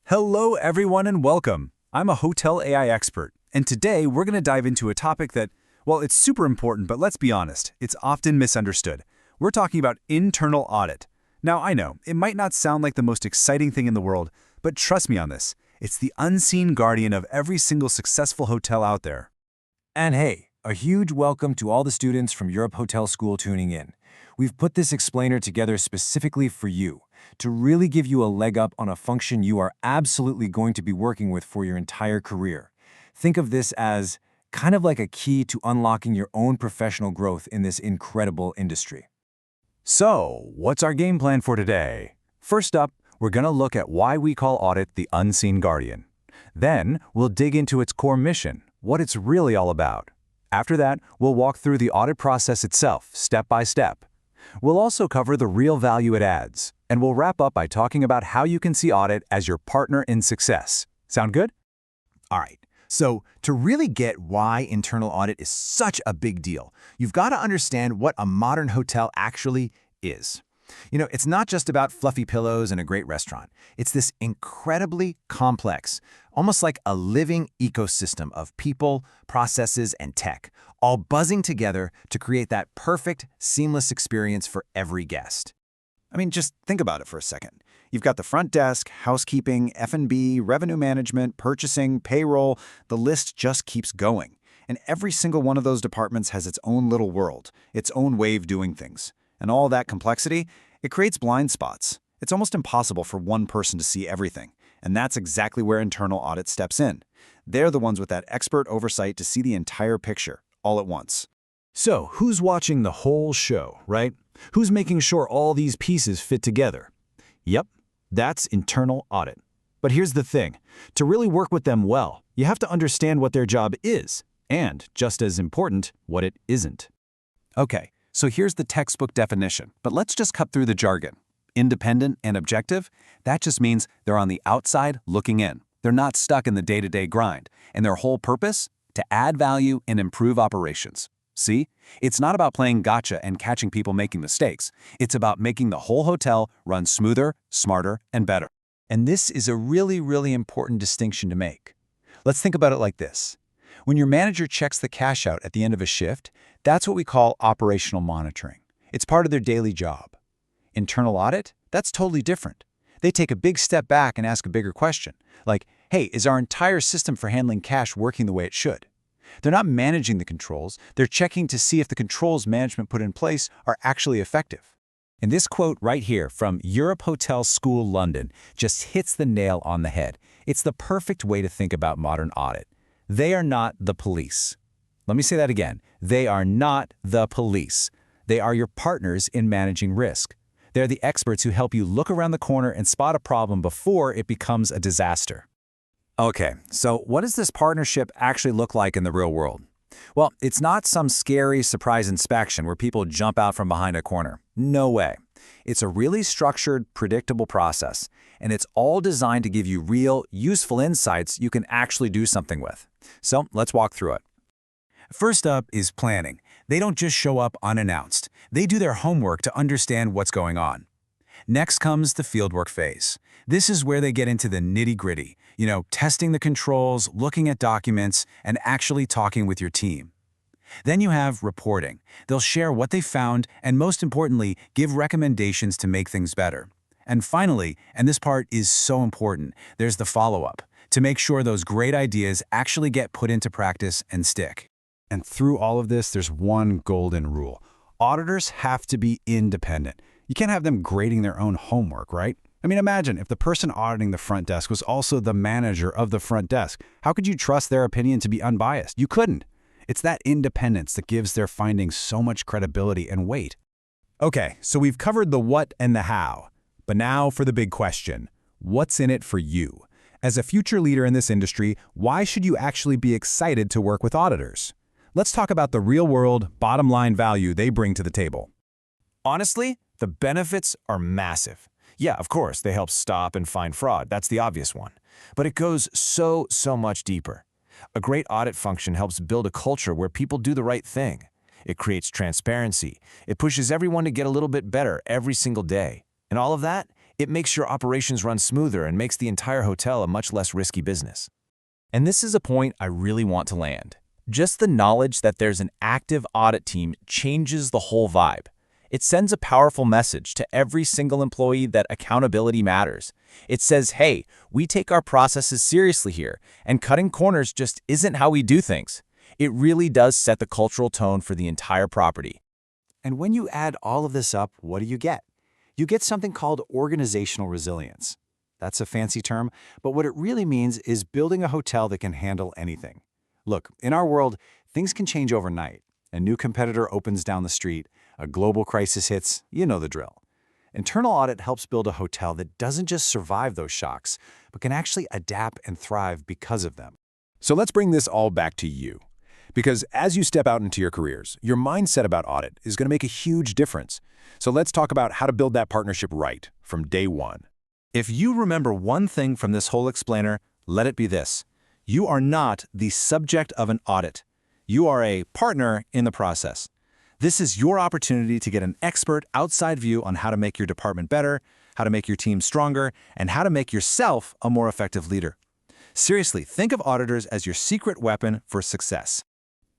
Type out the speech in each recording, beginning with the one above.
Hello, everyone, and welcome. I'm a hotel AI expert, and today we're going to dive into a topic that, well, it's super important, but let's be honest, it's often misunderstood. We're talking about internal audit. Now, I know, it might not sound like the most exciting thing in the world, but trust me on this. It's the unseen guardian of every single successful hotel out there. And hey, a huge welcome to all the students from Europe Hotel School tuning in. We've put this explainer together specifically for you, to really give you a leg up on a function you are absolutely going to be working with for your entire career. Think of this as kind of like a key to unlocking your own professional growth in this incredible industry. So, what's our game plan for today? First up, we're going to look at why we call audit the unseen guardian. Then, we'll dig into its core mission, what it's really all about. After that, we'll walk through the audit process itself, step by step. We'll also cover the real value it adds, and we'll wrap up by talking about how you can see audit as your partner in success. Sound good? All right, so to really get why internal audit is such a big deal, you've got to understand what a modern hotel actually is. It's not just about fluffy pillows and a great restaurant. It's this incredibly complex, almost like a living ecosystem of people, processes, and tech, all buzzing together to create that perfect, seamless experience for every guest. I mean, just think about it for a second. You've got the front desk, housekeeping, F&B, revenue management, purchasing, payroll. The list just keeps going. And every single one of those departments has its own little world, its own way of doing things. And all that complexity, it creates blind spots. It's almost impossible for one person to see everything. And that's exactly where internal audit steps in. They're the ones with that expert oversight to see the entire picture, all at once. So, who's watching the whole show, right? Who's making sure all these pieces fit together? Yep, that's internal audit. But here's the thing. To really work with them well, you have to understand what their job is, and, just as important, what it isn't. Okay, so here's the textbook definition, but let's just cut through the jargon. Independent and objective, that just means they're on the outside looking in. They're not stuck in the day-to-day grind, and their whole purpose? To add value and improve operations. See? It's not about playing gotcha and catching people making mistakes. It's about making the whole hotel run smoother, smarter, and better. And this is a really, really important distinction to make. Let's think about it like this. When your manager checks the cash out at the end of a shift, that's what we call operational monitoring. It's part of their daily job. Internal audit? That's totally different. They take a big step back and ask a bigger question, like, hey, is our entire system for handling cash working the way it should? They're not managing the controls, they're checking to see if the controls management put in place are actually effective. And this quote right here from Europe Hotel School London just hits the nail on the head. It's the perfect way to think about modern audit. They are not the police. Let me say that again. They are not the police. They are your partners in managing risk. They're the experts who help you look around the corner and spot a problem before it becomes a disaster. Okay, so what does this partnership actually look like in the real world? Well, it's not some scary surprise inspection where people jump out from behind a corner. No way. It's a really structured, predictable process, and it's all designed to give you real, useful insights you can actually do something with. So let's walk through it. First up is planning. They don't just show up unannounced. They do their homework to understand what's going on. Next comes the fieldwork phase. This is where they get into the nitty-gritty, testing the controls, looking at documents, and actually talking with your team. Then you have reporting. They'll share what they found and, most importantly, give recommendations to make things better. And finally, and this part is so important, there's the follow-up, to make sure those great ideas actually get put into practice and stick. And through all of this, there's one golden rule. Auditors have to be independent. You can't have them grading their own homework, right? I mean, imagine if the person auditing the front desk was also the manager of the front desk. How could you trust their opinion to be unbiased? You couldn't. It's that independence that gives their findings so much credibility and weight. Okay, so we've covered the what and the how. But now for the big question. What's in it for you? As a future leader in this industry, why should you actually be excited to work with auditors? Let's talk about the real-world, bottom-line value they bring to the table. Honestly, the benefits are massive. Yeah, of course, they help stop and find fraud. That's the obvious one. But it goes so much deeper. A great audit function helps build a culture where people do the right thing. It creates transparency. It pushes everyone to get a little bit better every single day. And all of that, It makes your operations run smoother and makes the entire hotel a much less risky business. And this is a point I really want to land. Just the knowledge that there's an active audit team changes the whole vibe. It sends a powerful message to every single employee that accountability matters. It says, hey, we take our processes seriously here, and cutting corners just isn't how we do things. It really does set the cultural tone for the entire property. And when you add all of this up, what do you get? You get something called organizational resilience. That's a fancy term, but what it really means is building a hotel that can handle anything. Look, in our world, things can change overnight. A new competitor opens down the street, a global crisis hits, you know the drill. Internal audit helps build a hotel that doesn't just survive those shocks, but can actually adapt and thrive because of them. So let's bring this all back to you. Because as you step out into your careers, your mindset about audit is going to make a huge difference. So let's talk about how to build that partnership right from day one. If you remember one thing from this whole explainer, let it be this. You are not the subject of an audit. You are a partner in the process. This is your opportunity to get an expert outside view on how to make your department better, how to make your team stronger, and how to make yourself a more effective leader. Seriously, think of auditors as your secret weapon for success.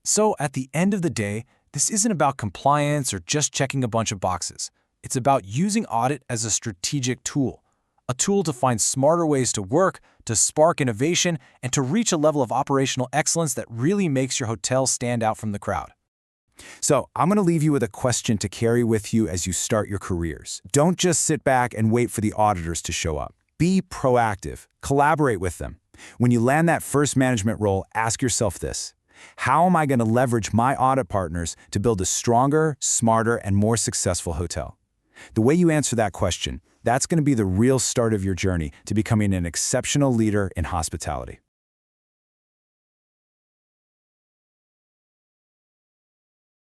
So at the end of the day, this isn't about compliance or just checking a bunch of boxes. It's about using audit as a strategic tool. A tool to find smarter ways to work, to spark innovation, and to reach a level of operational excellence that really makes your hotel stand out from the crowd. So I'm going to leave you with a question to carry with you as you start your careers. Don't just sit back and wait for the auditors to show up. Be proactive. Collaborate with them. When you land that first management role, ask yourself this: how am I going to leverage my audit partners to build a stronger, smarter, and more successful hotel? The way you answer that question, that's going to be the real start of your journey to becoming an exceptional leader in hospitality.